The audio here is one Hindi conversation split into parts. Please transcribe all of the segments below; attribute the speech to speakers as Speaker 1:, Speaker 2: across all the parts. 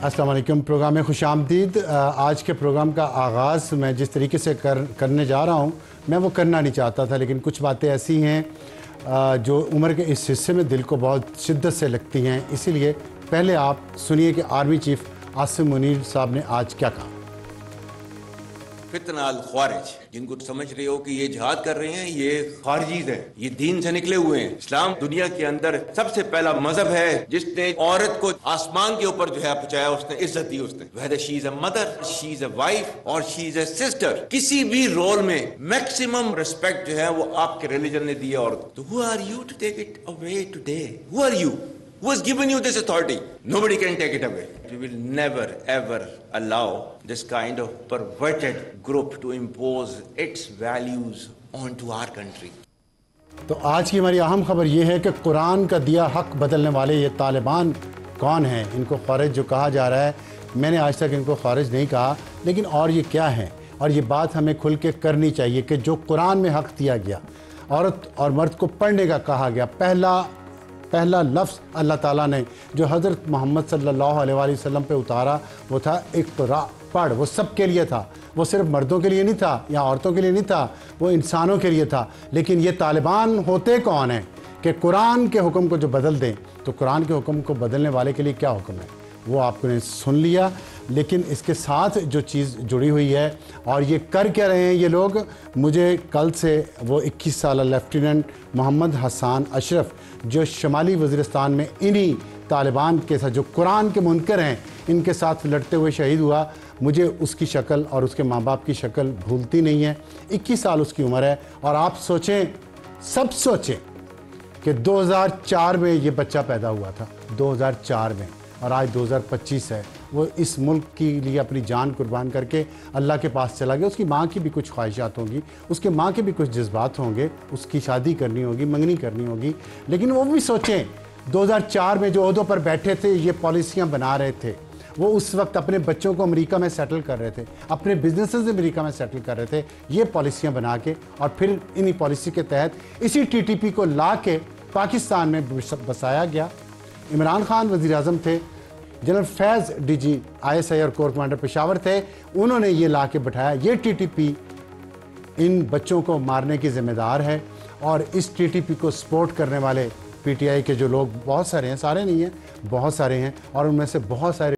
Speaker 1: अस्सलाम वालेकुम। प्रोग्राम में खुशामदीद। आज के प्रोग्राम का आगाज़ मैं जिस तरीके से करने जा रहा हूँ, मैं वो करना नहीं चाहता था, लेकिन कुछ बातें ऐसी हैं जो उम्र के इस हिस्से में दिल को बहुत शिद्दत से लगती हैं। इसीलिए पहले आप सुनिए कि आर्मी चीफ आसिम मुनीर साहब ने आज क्या कहा।
Speaker 2: फितना अल ख्वारिज, जिनको समझ रहे हो कि ये जिहाद कर रहे हैं, ये खारिजीज हैं, ये दीन से निकले हुए हैं। इस्लाम दुनिया के अंदर सबसे पहला मजहब है जिसने औरत को आसमान के ऊपर जो है पहुंचाया, उसने इज्जत दी। उसने whether she is a mother, she is a wife और शी इज अ सिस्टर, किसी भी रोल में मैक्सिमम रिस्पेक्ट जो है वो आपके रिलीजन ने दी है औरत को। Who are you to take it away today? Who are you? Who has given you this authority? Nobody can take it away. We will never ever allow this kind of perverted group to impose its values onto our country.
Speaker 1: तो आज की हमारी अहम खबर ये है कि कुरान का दिया हक बदलने वाले ये तालिबान कौन हैं? इनको खारिज जो कहा जा रहा है, मैंने आज तक इनको खारिज नहीं कहा, लेकिन और ये क्या है? और ये बात हमें खुल के करनी चाहिए कि जो कुरान में हक दिया गया, औरत और मर्द को पढ़ने का कहा गया, पहला लफ्ज़ अल्लाह ताला ने जो हज़रत मोहम्मद सल्लल्लाहु अलैहि वसल्लम पे उतारा वो था इक़रा, पढ़। वो सब के लिए था, वो सिर्फ मर्दों के लिए नहीं था या औरतों के लिए नहीं था, वो इंसानों के लिए था। लेकिन ये तालिबान होते कौन हैं कि कुरान के हुक्म को जो बदल दें? तो कुरान के हुक्म को बदलने वाले के लिए क्या हुक्म है वो आपने सुन लिया, लेकिन इसके साथ जो चीज़ जुड़ी हुई है और ये कर क्या रहे हैं ये लोग। मुझे कल से वो 21 साल लेफ्टिनेंट मोहम्मद हसन अशरफ जो शुमाली वज़ीरिस्तान में इन्हीं तालिबान के साथ जो कुरान के मुनकर हैं इनके साथ लड़ते हुए शहीद हुआ, मुझे उसकी शक्ल और उसके माँ बाप की शक्ल भूलती नहीं है। 21 साल उसकी उम्र है और आप सोचें, सब सोचें कि 2004 में ये बच्चा पैदा हुआ था, 2004 में, और आज 2025 है। वो इस मुल्क के लिए अपनी जान कुर्बान करके अल्लाह के पास चला गया। उसकी माँ की भी कुछ ख्वाहिशात होंगी, उसके माँ के भी कुछ जज्बात होंगे, उसकी शादी करनी होगी, मंगनी करनी होगी। लेकिन वो भी सोचें, 2004 में जो ओहदों पर बैठे थे, ये पॉलिसियाँ बना रहे थे, वो उस वक्त अपने बच्चों को अमेरिका में सेटल कर रहे थे, अपने बिजनेसेस अमेरिका में सेटल कर रहे थे, ये पॉलिसियाँ बना के, और फिर इन्हीं पॉलिसी के तहत इसी TTP को ला के पाकिस्तान में बसाया गया। इमरान खान वज़ीर आज़म थे, जनरल फैज़ DG ISI और कोर कमांडर पेशावर थे, उन्होंने ये ला के बैठाया। ये TTP इन बच्चों को मारने की ज़िम्मेदार है, और इस TTP को सपोर्ट करने वाले PTI के जो लोग बहुत सारे हैं, सारे नहीं हैं, बहुत सारे हैं, और उनमें से बहुत सारे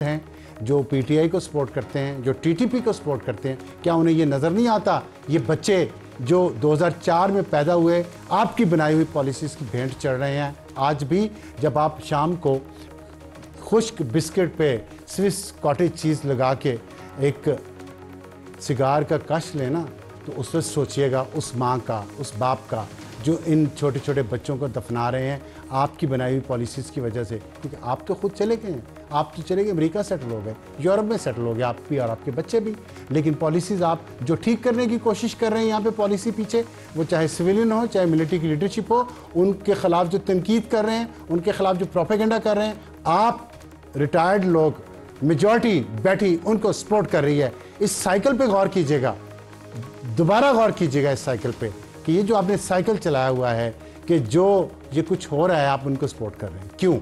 Speaker 1: हैं जो PTI को सपोर्ट करते हैं, जो TTP को सपोर्ट करते हैं। क्या उन्हें ये नज़र नहीं आता? ये बच्चे जो 2004 में पैदा हुए, आपकी बनाई हुई पॉलिसीज़ की भेंट चढ़ रहे हैं। आज भी जब आप शाम को खुश्क बिस्किट पे स्विस कॉटेज चीज़ लगा के एक सिगार का कश लेना, तो उस वक्त सोचिएगा उस माँ का, उस बाप का जो इन छोटे छोटे बच्चों को दफना रहे हैं आपकी बनाई हुई पॉलिसीज़ की वजह से। क्योंकि आप तो खुद चले गए हैं, आप तो चले गए अमेरिका सेटल हो गए, यूरोप में सेटल हो गए, आप भी और आपके बच्चे भी। लेकिन पॉलिसीज़ आप जो ठीक करने की कोशिश कर रहे हैं यहाँ पे पॉलिसी पीछे, वो चाहे सिविलियन हो चाहे मिलिट्री की लीडरशिप हो, उनके ख़िलाफ़ जो तनकीद कर रहे हैं, उनके ख़िलाफ़ जो प्रोपेगेंडा कर रहे हैं, आप रिटायर्ड लोग मेजॉरिटी बैठी उनको सपोर्ट कर रही है। इस साइकिल पे गौर कीजिएगा, दोबारा गौर कीजिएगा इस साइकिल पे कि ये जो आपने साइकिल चलाया हुआ है कि जो ये कुछ हो रहा है आप उनको सपोर्ट कर रहे हैं, क्यों?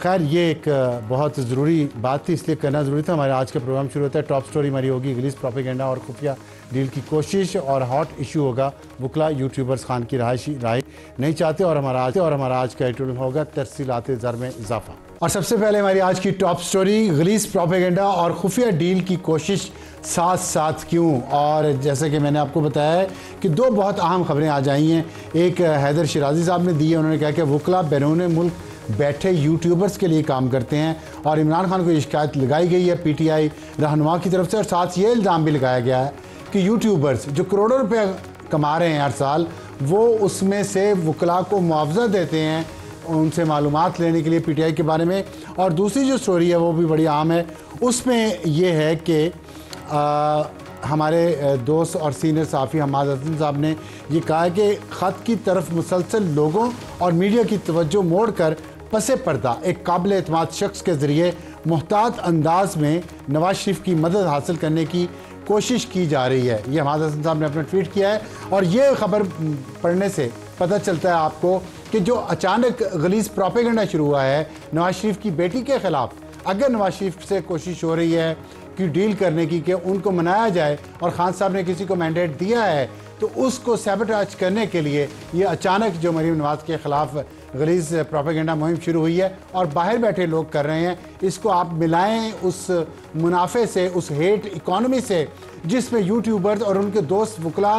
Speaker 1: खैर, ये एक बहुत ज़रूरी बात थी, इसलिए करना ज़रूरी था। हमारे आज का प्रोग्राम शुरू होता है। टॉप स्टोरी हमारी होगी इंग्लिश प्रोपेगेंडा और खुफिया डील की कोशिश, और हॉट इशू होगा वकला यूट्यूबर्स खान की राय नहीं चाहते, और हमारा आज का एडिटोरियल होगा तरसीलात ज़र में इजाफा। और सबसे पहले हमारी आज की टॉप स्टोरी, गलीज़ प्रोपेगेंडा और खुफिया डील की कोशिश साथ साथ क्यों। और जैसे कि मैंने आपको बताया है कि दो बहुत अहम खबरें आज आई हैं। एक हैदर शिराजी साहब ने दी है, उन्होंने कहा कि वकला बैरून मुल्क बैठे यूट्यूबर्स के लिए काम करते हैं, और इमरान खान को ये शिकायत लगाई गई है PTI रहनुमा की तरफ से, और साथ ये इल्ज़ाम भी लगाया गया है कि यूट्यूबर्स जो करोड़ों रुपये कमा रहे हैं हर साल, वो उसमें से वकला को मुआवजा देते हैं उनसे मालूमात लेने के लिए PTI के बारे में। और दूसरी जो स्टोरी है वो भी बड़ी आम है, उसमें ये है कि हमारे दोस्त और सीनियर सहाफ़ी हमाद हसन साहब ने ये कहा है कि ख़त की तरफ मुसलसल लोगों और मीडिया की तवज्जो मोड़ कर पसे पर्दा एक काबिल एतमाद शख्स के ज़रिए मुहतात अंदाज में नवाज शरीफ की मदद हासिल करने की कोशिश की जा रही है। ये हमाद हसन साहब ने अपना ट्वीट किया है, और ये ख़बर पढ़ने से पता चलता है आपको कि जो अचानक गलीज प्रोपेगेंडा शुरू हुआ है नवाज शरीफ की बेटी के खिलाफ, अगर नवाज शरीफ से कोशिश हो रही है कि डील करने की कि उनको मनाया जाए और खान साहब ने किसी को मैंडेट दिया है, तो उसको सैबोटाज करने के लिए ये अचानक जो मरीम नवाज के खिलाफ गलीज प्रोपेगेंडा मुहिम शुरू हुई है और बाहर बैठे लोग कर रहे हैं। इसको आप मिलाएं उस मुनाफे से, उस हेट इकॉनमी से जिसमें यूट्यूबर्स और उनके दोस्त वकला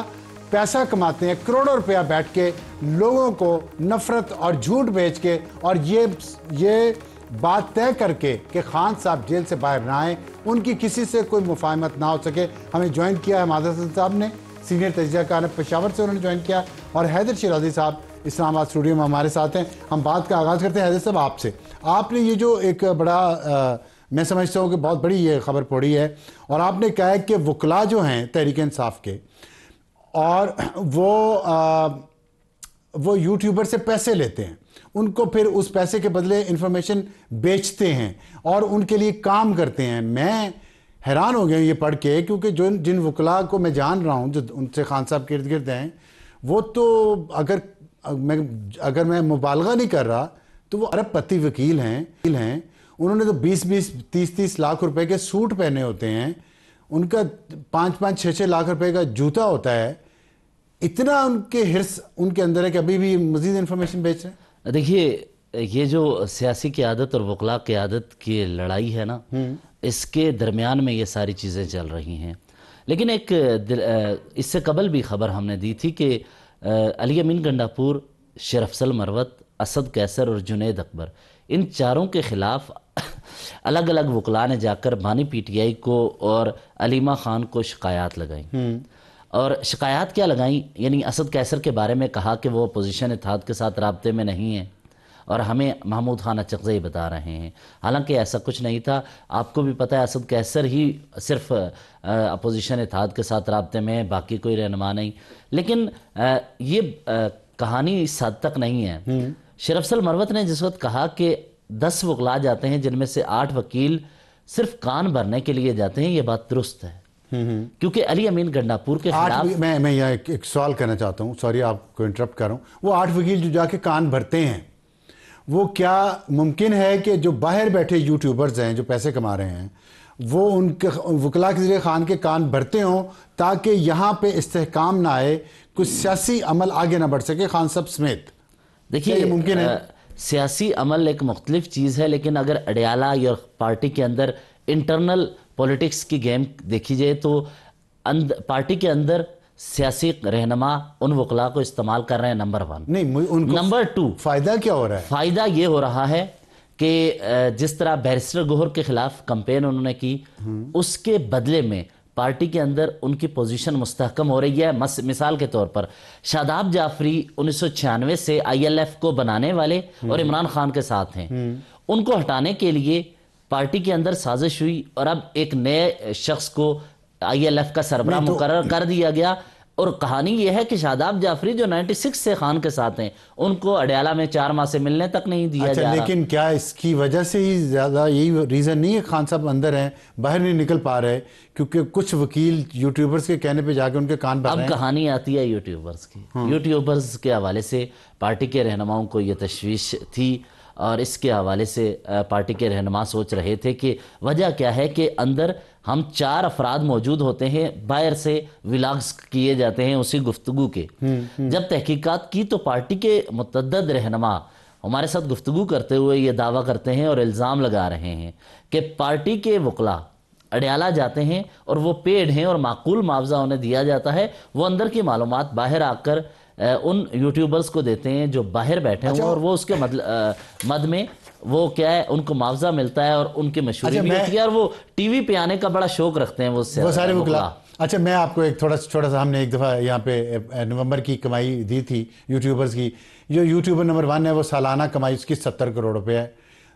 Speaker 1: पैसा कमाते हैं, करोड़ों रुपया बैठ के लोगों को नफरत और झूठ बेच के, और ये बात तय करके कि खान साहब जेल से बाहर ना आए, उनकी किसी से कोई मुफाहमत ना हो सके। हमें ज्वाइन किया है मादर हसन साहब ने, सीनियर तजज़ियाकार पेशावर से उन्होंने ज्वाइन किया, और हैदर शिराजी साहब इस्लामाबाद स्टूडियो में हमारे साथ हैं। हम बात का आगाज़ करते हैं हैदर साहब आपसे। आपने ये जो एक बड़ा मैं समझता हूँ कि बहुत बड़ी ये खबर पड़ी है, और आपने कहा है कि वकला जो हैं तहरीक इंसाफ के, और वो यूट्यूबर से पैसे लेते हैं, उनको फिर उस पैसे के बदले इंफॉर्मेशन बेचते हैं और उनके लिए काम करते हैं। मैं हैरान हो गया ये पढ़ के, क्योंकि जिन वकला को मैं जान रहा हूँ जो उनसे खान साहब के इर्द गिर्द हैं, वो तो अगर मैं मुबालगा नहीं कर रहा तो वो अरबपति वकील हैं। उन्होंने तो 20-20, 30-30 लाख रुपए के सूट पहने होते हैं, उनका 5-5, 6-6 लाख रुपए का जूता होता है। इतना उनके हिर्स उनके अंदर है कि अभी भी मजीद इंफॉर्मेशन बेच रहे हैं।
Speaker 3: देखिए, ये जो सियासी क़यादत और वकला क़यादत की लड़ाई है ना, इसके दरमियान में ये सारी चीज़ें चल रही हैं। लेकिन एक इससे कबल भी खबर हमने दी थी कि अली अमीन गंडापुर, शेर अफजल मरवत, असद कैसर और जुनैद अकबर, इन चारों के ख़िलाफ़ अलग अलग वकला ने जाकर बानी PTI को और अलीमा ख़ान को शिकायत लगाई। और शिकायत क्या लगाई, यानी असद कैसर के बारे में कहा कि वो अपोजिशन इत्तेहाद के साथ राब्ते में नहीं है, और हमें महमूद खान अचकज़ई बता रहे हैं। हालांकि ऐसा कुछ नहीं था। आपको भी पता है असद कैसर ही सिर्फ अपोजिशन इत्तेहाद के साथ राब्ते में है, बाकी कोई रहनुमा नहीं। लेकिन ये कहानी इस हद तक नहीं है। शेर अफजल मरवत ने जिस वक्त कहा कि 10 वकला जाते हैं जिनमें से 8 वकील सिर्फ कान भरने के लिए जाते हैं, ये बात दुरुस्त है। क्योंकि अली अमीन गंडापुर के खिलाफ
Speaker 1: मैं यहाँ एक सवाल करना चाहता हूँ, सॉरी आपको इंटरप्ट कर रहा हूँ। वो 8 वकील जो जाके कान भरते हैं, वो क्या मुमकिन है कि जो बाहर बैठे यूट्यूबर्स हैं जो पैसे कमा रहे हैं, वो उनके वकला के ज़रिए खान के कान भरते हों ताकि यहाँ पे इस्तेहकाम ना आए, कुछ सियासी अमल आगे ना बढ़ सके खान साहब समेत?
Speaker 3: देखिए,
Speaker 1: ये मुमकिन है?
Speaker 3: सियासी अमल एक मुख्तलिफ चीज़ है, लेकिन अगर अडयाला या पार्टी के अंदर इंटरनल पॉलिटिक्स की गेम देखी जाए तो पार्टी के अंदर सियासी रहनुमा उन वकला को इस्तेमाल कर रहे हैं, नंबर 1।
Speaker 1: नहीं, उनको
Speaker 3: नंबर 2,
Speaker 1: फ़ायदा क्या हो रहा है?
Speaker 3: फ़ायदा ये हो रहा है कि जिस तरह बैरिस्टर गोहर के खिलाफ कंपेन उन्होंने की, उसके बदले में पार्टी के अंदर उनकी पोजीशन मुस्तहकम हो रही है। मिसाल के तौर पर शादाब जाफरी 1996 से ILF को बनाने वाले और इमरान खान के साथ हैं, उनको हटाने के लिए पार्टी के अंदर साजिश हुई और अब एक नए शख्स को ILF का सरबराह मुकर्रर कर दिया गया। और कहानी यह है कि शादाब जाफरी जो 96 से खान के साथ हैं, उनको अडयाला में 4 माह से मिलने तक नहीं दिया जा रहा।
Speaker 1: लेकिन क्या इसकी वजह से ही ज़्यादा यही रीज़न नहीं है खान साहब अंदर हैं, बाहर नहीं निकल पा रहे, क्योंकि कुछ वकील यूट्यूबर्स के कहने पे जाके उनके कान भर रहे हैं?
Speaker 3: अब कहानी आती है यूट्यूबर्स की। यूट्यूबर्स के हवाले से पार्टी के रहनुमाओं को ये तशवीश थी, और इसके हवाले से पार्टी के रहनुमा सोच रहे थे कि वजह क्या है कि अंदर हम 4 अफराद मौजूद होते हैं, बाहर से व्लॉग्स किए जाते हैं उसी गुफ्तगू के। जब तहकीकात की तो पार्टी के मुतअद्दिद रहनुमा हमारे साथ गुफ्तगू करते हुए ये दावा करते हैं और इल्ज़ाम लगा रहे हैं कि पार्टी के वकला अडयाला जाते हैं और वो पेड हैं और माकूल मुआवजा उन्हें दिया जाता है। वो अंदर की मालूमात बाहर आकर उन यूट्यूबर्स को देते हैं जो बाहर बैठे हैं, और वो उसके मद में वो क्या है, उनको मुआवजा मिलता है और उनकी मशहूरी भी होती है, और वो टीवी पे आने का बड़ा शौक रखते हैं वो
Speaker 1: सारे वकला। अच्छा, मैं आपको एक थोड़ा सा हमने एक दफ़ा यहाँ पे नवंबर की कमाई दी थी यूट्यूबर्स की। जो यूट्यूबर नंबर 1 है वो सालाना कमाई उसकी 70 करोड़ रुपये है।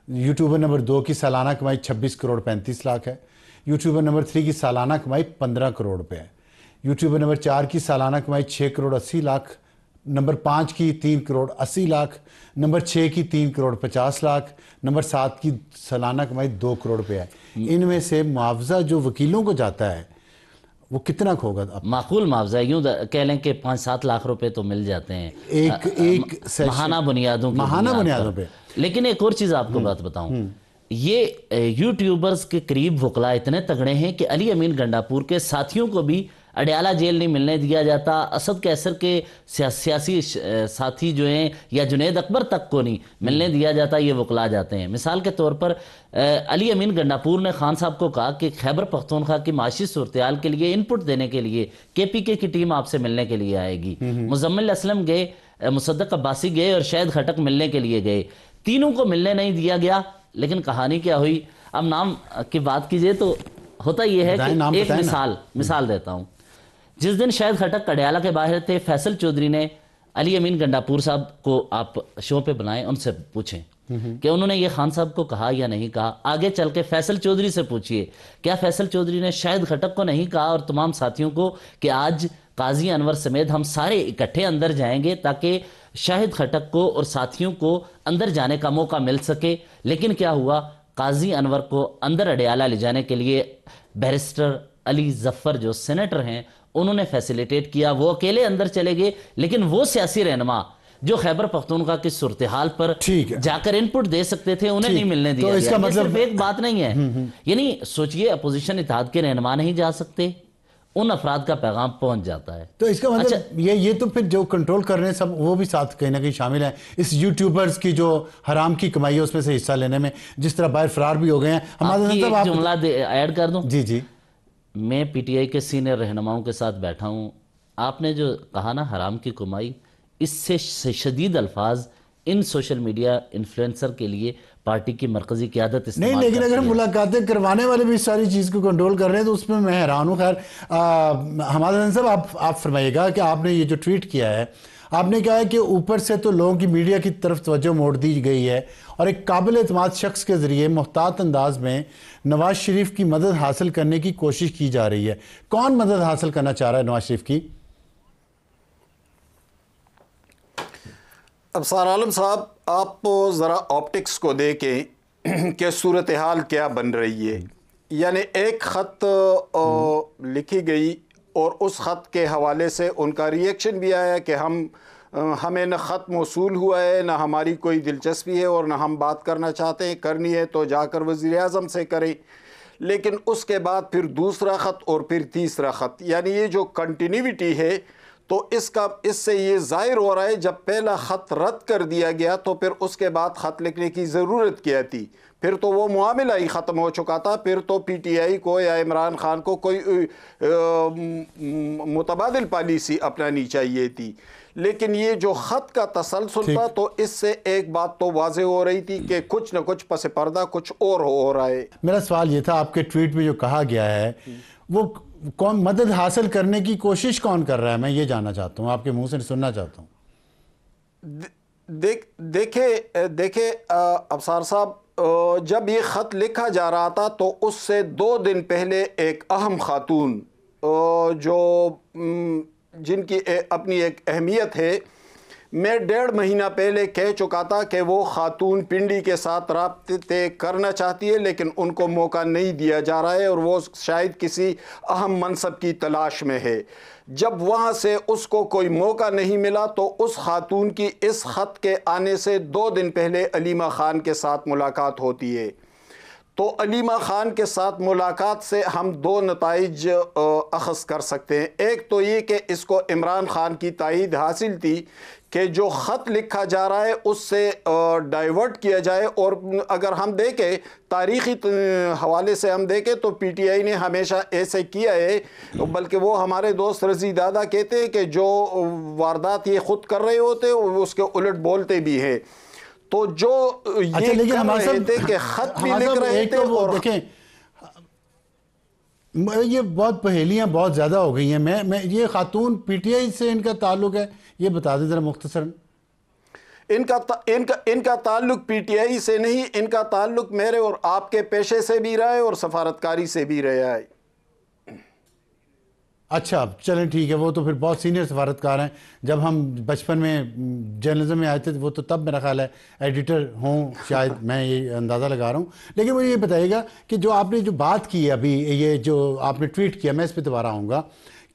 Speaker 1: यूट्यूबर नंबर 2 की सालाना कमाई 26 करोड़ 35 लाख है। यूट्यूबर नंबर 3 की सालाना कमाई 15 करोड़ रुपये है। यूट्यूबर नंबर 4 की सालाना कमाई 6 करोड़ 80 लाख। नंबर 5 की 3 करोड़ 80 लाख। नंबर 6 की 3 करोड़ 50 लाख। नंबर 7 की सालाना कमाई 2 करोड़ रुपये है। इनमें से मुआवजा जो वकीलों को जाता है वो कितना होगा? आप
Speaker 3: माकूल मुआवजा यूँ कह लें कि 5-7 लाख रुपए तो मिल जाते हैं
Speaker 1: एक सेशन,
Speaker 3: महाना बुनियादों की
Speaker 1: महाना
Speaker 3: बुनियाद
Speaker 1: बुनियादों
Speaker 3: पर।
Speaker 1: पे।
Speaker 3: लेकिन एक और चीज़ आपको बात बताऊं, ये यूट्यूबर्स के करीब वकला इतने तगड़े हैं कि अली अमीन गंडापुर के साथियों को भी अडयाला जेल नहीं मिलने दिया जाता, असद कैसर के सियासी साथी जो हैं या जुनैद अकबर तक को नहीं मिलने दिया जाता, ये वकला जाते हैं। मिसाल के तौर पर अली अमीन गंडापुर ने खान साहब को कहा कि खैबर पख्तूनख्वा की माशी सूरत के लिए इनपुट देने के लिए KPK की टीम आपसे मिलने के लिए आएगी। मुजम्मिल असलम गए, मुसद्दक अब्बासी गए और शाहिद खटक मिलने के लिए गए, तीनों को मिलने नहीं दिया गया। लेकिन कहानी क्या हुई, अब नाम की बात कीजिए तो होता यह है कि एक मिसाल देता हूं। जिस दिन शाहिद खटक अडयाला के बाहर थे, फैसल चौधरी ने अली अमीन गंडापुर साहब को आप शो पे बनाए, उनसे पूछें कि उन्होंने ये खान साहब को कहा या नहीं कहा। आगे चल के फैसल चौधरी से पूछिए, क्या फैसल चौधरी ने शाहिद खटक को नहीं कहा और तमाम साथियों को कि आज काजी अनवर समेत हम सारे इकट्ठे अंदर जाएंगे ताकि शाहिद खटक को और साथियों को अंदर जाने का मौका मिल सके। लेकिन क्या हुआ, काजी अनवर को अंदर अडयाला ले जाने के लिए बैरिस्टर अली जफ़र जो सेनेटर हैं उन्होंने फैसिलिटेट किया, वो अकेले अंदर चले गए। लेकिन वो सियासी रहनुमा जो खैबर पख्तूनख्वा की सूरत हाल पर जाकर इनपुट दे सकते थे, उन्हें नहीं मिलने दिया। तो इसका मतलब सिर्फ एक बात नहीं है, यानी सोचिए अपोजिशन इत्तेहाद के रहनुमा नहीं जा सकते, उन अफराद का पैगाम पहुंच जाता है।
Speaker 1: तो इसका मतलब अच्छा, ये तो फिर जो कंट्रोल कर रहे हैं सब वो भी साथ कहीं ना कहीं शामिल हैं इस यूट्यूबर्स की जो हराम की कमाई है उसमें से हिस्सा लेने में, जिस तरह बाहर फरार भी हो गए हैं।
Speaker 3: हमारा जुमला ऐड कर दूं?
Speaker 1: जी।
Speaker 3: मैं PTI के सीनियर रहनुमाओं के साथ बैठा हूं, आपने जो कहा ना हराम की कमाई, इससे शदीद अल्फाज इन सोशल मीडिया इन्फ्लुएंसर के लिए पार्टी की मरकजी क़यादत
Speaker 1: नहीं, लेकिन अगर मुलाकातें करवाने वाले भी इस सारी चीज़ को कंट्रोल कर रहे हैं तो उसमें मैं हैरान हूँ। खैर हमारा साहब आप फरमाइएगा कि आपने ये जो ट्वीट किया है, आपने कहा है कि ऊपर से तो लोगों की मीडिया की तरफ तवज्जो मोड़ दी गई है और एक काबिल एतमाद शख्स के ज़रिए मुहतात अंदाज में नवाज शरीफ की मदद हासिल करने की कोशिश की जा रही है। कौन मदद हासिल करना चाह रहा है नवाज शरीफ की?
Speaker 4: अबसार आलम साहब, आप ज़रा ऑप्टिक्स को देखें कि सूरत हाल क्या बन रही है। यानी एक ख़त लिखी गई और उस ख़त के हवाले से उनका रिएक्शन भी आया कि हमें न ख़त मौसूल हुआ है, न हमारी कोई दिलचस्पी है और न हम बात करना चाहते हैं, करनी है तो जाकर वज़ीर-ए-आज़म से करें। लेकिन उसके बाद फिर दूसरा ख़त और फिर तीसरा ख़त, यानी ये जो कंटिन्यूटी है तो इससे ये ज़ाहिर हो रहा है जब पहला ख़त रद्द कर दिया गया तो फिर उसके बाद ख़त लिखने की ज़रूरत क्या थी? फिर तो वो मामला ही ख़त्म हो चुका था, फिर तो PTI को या इमरान खान को कोई मुतबादिल पॉलिसी अपनानी चाहिए थी। लेकिन ये जो ख़त का तसलसल था तो इससे एक बात तो वाज़े हो रही थी कि कुछ न कुछ पस पर्दा कुछ और हो रहा है।
Speaker 1: मेरा सवाल ये था, आपके ट्वीट में जो कहा गया है वो कौन मदद हासिल करने की कोशिश कौन कर रहा है, मैं ये जानना चाहता हूँ, आपके मुंह से सुनना चाहता हूँ।
Speaker 4: देखे अबसार साहब, जब ये ख़त लिखा जा रहा था तो उससे 2 दिन पहले एक अहम खातून जो जिनकी अपनी एक अहमियत है, मैं 1.5 महीना पहले कह चुका था कि वो खातून पिंडी के साथ राब्ते करना चाहती है लेकिन उनको मौका नहीं दिया जा रहा है और वो शायद किसी अहम मनसब की तलाश में है। जब वहाँ से उसको कोई मौका नहीं मिला तो उस खातून की इस ख़त के आने से 2 दिन पहले अलीमा ख़ान के साथ मुलाकात होती है। तो अलीमा ख़ान के साथ मुलाकात से हम 2 नताइज अख़ज़ कर सकते हैं। एक तो ये कि इसको इमरान ख़ान की तायीद हासिल थी कि जो ख़त लिखा जा रहा है उससे डाइवर्ट किया जाए। और अगर हम देखें तारीख़ी हवाले से हम देखें तो PTI ने हमेशा ऐसे किया है, बल्कि वो हमारे दोस्त रज़ी दादा कहते हैं कि जो वारदात ये ख़ुद कर रहे होते उसके उलट बोलते भी हैं। तो जो ये
Speaker 1: लेकिन
Speaker 4: कर रहे थे कि ख़त भी लिख रहे थे और
Speaker 1: देखें ये बहुत पहेलियां बहुत ज़्यादा हो गई हैं। मैं ये खातून PTI से इनका ताल्लुक़ है, ये बता दें ज़रा मुख्तसरन।
Speaker 4: इनका ताल्लुक़ PTI से नहीं, इनका ताल्लुक़ मेरे और आपके पेशे से भी रहा है और सफारतकारी से भी रहा है।
Speaker 1: अच्छा चलें ठीक है, वो तो फिर बहुत सीनियर सफारतकार हैं। जब हम बचपन में जर्नलिज्म में आए थे वो तो तब मेरा ख्याल है एडिटर हों शायद, मैं ये अंदाज़ा लगा रहा हूँ। लेकिन मुझे ये बताइएगा कि जो आपने जो बात की है अभी, ये जो आपने ट्वीट किया, मैं इस पर दोबारा आऊँगा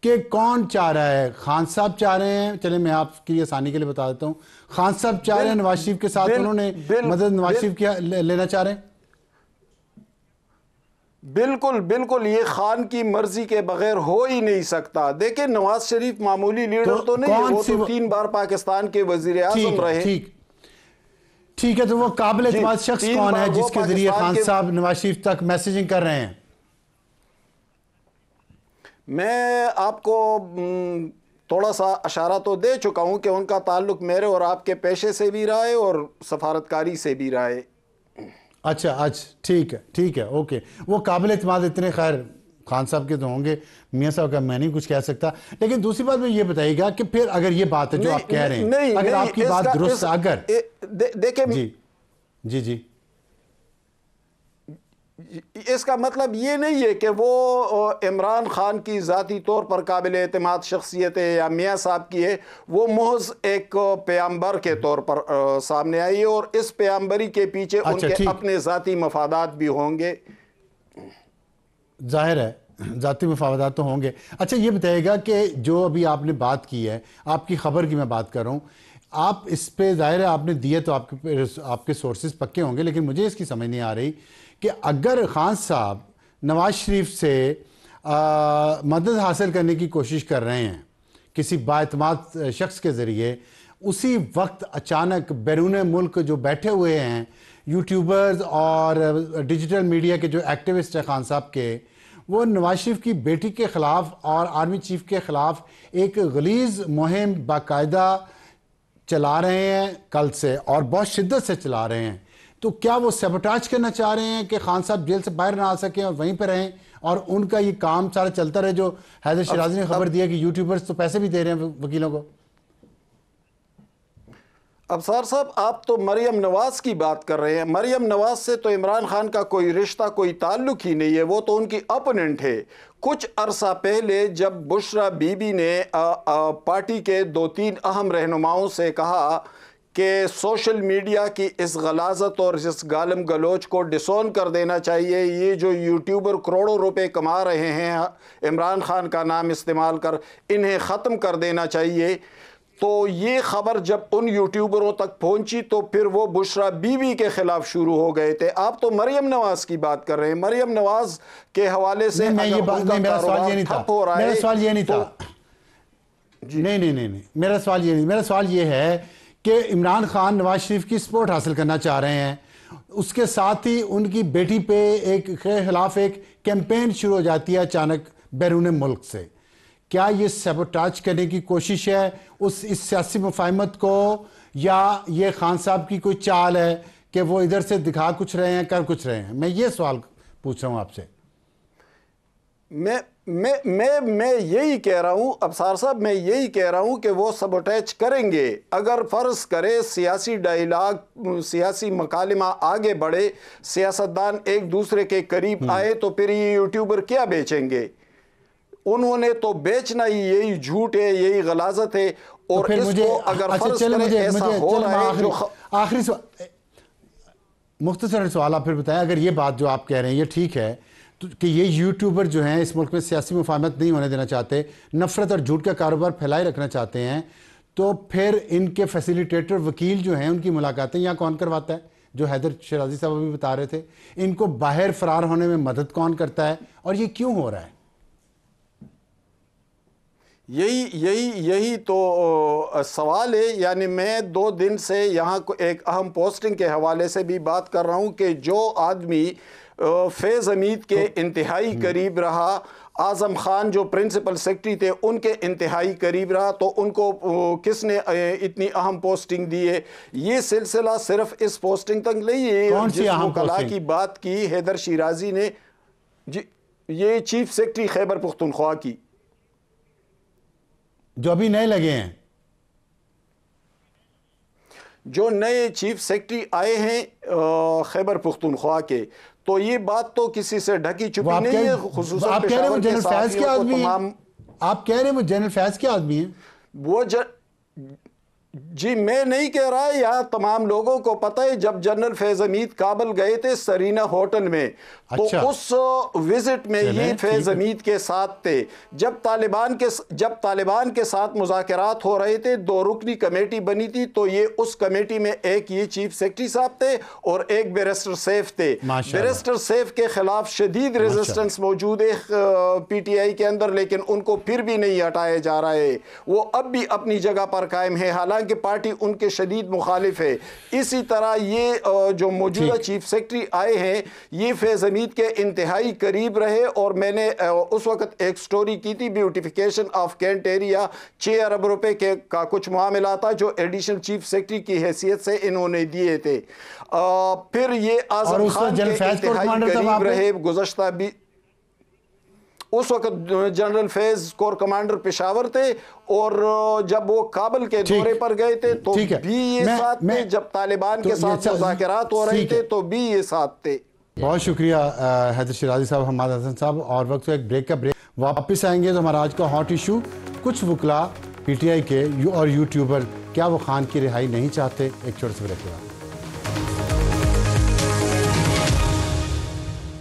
Speaker 1: कि कौन चाह रहा है? खान साहब चाह रहे हैं, चले मैं आपकी आसानी के लिए बता देता हूँ, खान साहब चाह रहे हैं नवाज शरीफ के साथ, उन्होंने मदद नवाज शरीफ की लेना चाह रहे हैं।
Speaker 4: बिल्कुल बिल्कुल, ये खान की मर्जी के बगैर हो ही नहीं सकता। देखिए नवाज शरीफ मामूली लीडर तो नहीं है, वो तो 3 बार पाकिस्तान के वजीर आज़म रहे।
Speaker 1: ठीक है, तो वो काबिल एतमाद शख्स कौन है जिसके जरिए खान साहब नवाज शरीफ तक मैसेजिंग कर रहे हैं?
Speaker 4: मैं आपको थोड़ा सा इशारा तो दे चुका हूं कि उनका ताल्लुक मेरे और आपके पेशे से भी रहा है और सफारतकारी से भी रहा है।
Speaker 1: अच्छा ठीक है ओके। वो काबिल एतमाद इतने, खैर खान साहब के तो होंगे, मियाँ साहब का मैं नहीं कुछ कह सकता। लेकिन दूसरी बात में ये बताइएगा कि फिर अगर ये बात है जो आप कह रहे हैं, अगर आपकी बात दुरुस्त, अगर देखिए जी
Speaker 4: इसका मतलब ये नहीं है कि वो इमरान खान की ज़ाती तौर पर काबिल एतमाद शख्सियत है या मियाँ साहब की है, वो महज एक पैगंबर के तौर पर सामने आई है और इस पैगंबरी के पीछे उनके अपने ज़ाती मफादात भी होंगे।
Speaker 1: जाहिर है ज़ाती मफादात तो होंगे। अच्छा ये बताइएगा कि जो अभी आपने बात की है, आपकी ख़बर की मैं बात कर रहा हूँ, आप इस पे ज़ाहिर है आपने दिए तो आपके सोर्सेज पक्के होंगे, लेकिन मुझे इसकी समझ नहीं आ रही कि अगर खान साहब नवाज शरीफ से मदद हासिल करने की कोशिश कर रहे हैं किसी बाएतमाद शख्स के ज़रिए, उसी वक्त अचानक बैरून मुल्क जो बैठे हुए हैं यूट्यूबर्स और डिजिटल मीडिया के जो एक्टिविस्ट हैं खान साहब के, वो नवाज शरीफ की बेटी के ख़िलाफ़ और आर्मी चीफ के ख़िलाफ़ एक गलीज़ मुहिम बाकायदा चला रहे हैं कल से, और बहुत शिद्दत से चला रहे हैं। तो क्या वो सबोटाज करना चाह रहे हैं कि खान साहब जेल से बाहर ना आ सकें और वहीं पर रहें और उनका ये काम सारा चलता रहे? जो हैदर शिराजी ने खबर दी है कि यूट्यूबर्स तो पैसे भी दे रहे हैं वकीलों को।
Speaker 4: अफसार साहब, आप तो मरियम नवाज की बात कर रहे हैं। मरियम नवाज से तो इमरान खान का कोई रिश्ता, कोई ताल्लुक ही नहीं है, वो तो उनकी अपोनेंट है। कुछ अरसा पहले जब बुशरा बीबी ने पार्टी के 2-3 अहम रहनुमाओं से कहा कि सोशल मीडिया की इस गलाजत और इस गालम गलोच को डिसोन कर देना चाहिए, ये जो यूट्यूबर करोड़ों रुपए कमा रहे हैं इमरान खान का नाम इस्तेमाल कर, इन्हें ख़त्म कर देना चाहिए, तो ये ख़बर जब उन यूट्यूबरों तक पहुंची तो फिर वो बुशरा बीबी के ख़िलाफ़ शुरू हो गए थे। आप तो मरियम नवाज़ की बात कर रहे हैं। मरियम नवाज़ के हवाले से
Speaker 1: मेरा सवाल ये नहीं था, मेरा सवाल ये नहीं था, नहीं, मेरा सवाल ये नहीं, मेरा सवाल ये है कि इमरान खान नवाज शरीफ की सपोर्ट हासिल करना चाह रहे हैं, उसके साथ ही उनकी बेटी पे एक के खिलाफ एक कैंपेन शुरू हो जाती है अचानक बैरून मुल्क से। क्या ये सबोटाज करने की कोशिश है इस सियासी मुफाहमत को, या ये खान साहब की कोई चाल है कि वो इधर से दिखा कुछ रहे हैं कर कुछ रहे हैं? मैं ये सवाल पूछ रहा हूँ आपसे।
Speaker 4: मैं यही कह रहा हूँ अफसार साहब, मैं यही कह रहा हूँ कि वो सबोटेज करेंगे। अगर फ़र्ज़ करे सियासी डायलॉग, सियासी मकालिमा आगे बढ़े, सियासतदान एक दूसरे के करीब आए, तो फिर ये यूट्यूबर क्या बेचेंगे? उन्होंने तो बेचना ही यही झूठ है, यही गलाजत है। और
Speaker 1: तो
Speaker 4: इसको अगर फ़र्ज़ करे ऐसा हो रहा है,
Speaker 1: आखिरी मुख्तसर सवाल आप फिर बताएं, अगर ये बात जो आप कह रहे हैं ये ठीक है तो कि ये यूट्यूबर जो हैं इस मुल्क में सियासी मुफाहमत नहीं होने देना चाहते, नफरत और झूठ का कारोबार फैलाए रखना चाहते हैं, तो फिर इनके फैसिलिटेटर वकील जो हैं उनकी मुलाकातें यहाँ कौन करवाता है? जो हैदर शिराजी साहब अभी बता रहे थे, इनको बाहर फरार होने में मदद कौन करता है और ये क्यों हो रहा है?
Speaker 4: यही तो सवाल है। यानी मैं 2 दिन से यहाँ को एक अहम पोस्टिंग के हवाले से भी बात कर रहा हूँ कि जो आदमी फैज़ हमीद के इंतहाई करीब रहा, आज़म खान जो प्रिंसिपल सेक्रेटरी थे उनके इंतहाई करीब रहा, तो उनको किसने इतनी अहम पोस्टिंग दी है? ये सिलसिला सिर्फ इस पोस्टिंग तक नहीं है। जिस वकला की बात की हैदर शिराजी ने, जी ये चीफ सेक्रेटरी खैबर पुख्तनख्वा की,
Speaker 1: जो अभी नए लगे हैं,
Speaker 4: जो नए चीफ सेक्रेटरी आए हैं खैबर पुख्तनख्वा के, तो ये बात तो किसी से ढकी छुपी नहीं है। खुसूसन
Speaker 1: आप कह रहे हो जनरल फैज के आदमी, आप कह रहे हैं वो जनरल फैज के आदमी हैं?
Speaker 4: वो जी मैं नहीं कह रहा, यहाँ तमाम लोगों को पता है। जब जनरल फैज हमीद काबुल गए थे सरीना होटल में, तो
Speaker 1: अच्छा।
Speaker 4: उस विजिट में ये फैज हमीद के साथ थे। जब तालिबान के साथ मुज़ाकरात हो रहे थे, 2 रुकनी कमेटी बनी थी, तो ये उस कमेटी में एक ये चीफ सेक्रेटरी साहब थे और एक बैरिस्टर सैफ थे। बैरिस्टर सैफ के खिलाफ शदीद रेजिस्टेंस मौजूद है PTI के अंदर, लेकिन उनको फिर भी नहीं हटाया जा रहा है। वो अब भी अपनी जगह पर कायम है, हालांकि पार्टी उनके शदीद मुखालिफ है। इसी तरह ये जो मौजूदा चीफ सेक्रेटरी आए हैं, ये फैज हमीद के इंतहाई करीब रहे, और मैंने उस वक्त एक स्टोरी की थी, ब्यूटिफिकेशन ऑफ कैंट एरिया, 6 अरब रुपए के का कुछ मामला था जो एडिशनल चीफ सेक्रेटरी की हैसियत से इन्होंने दिए थे। फिर ये आजम खान के इंतहाई करीब रहे। गुज़श्ता भी उस वक्त general Faiz core commander Peshawar थे, और जब वो काबुल के दौरे पर गए थे तो भी ये साथ थे। जब तालिबान के साथ मुज़ाकरात हो रहे थे तो भी ये साथ थे।
Speaker 1: बहुत शुक्रिया हैदर शिराजी साहब, हमाद हसन साहब। और वक्त एक ब्रेक का ब्रेक, वापस आएंगे तो हमारा आज का हॉट इशू, कुछ वकला PTI के और यूट्यूबर, क्या वो खान की रिहाई नहीं चाहते? एक छोटे से ब्रेक के बाद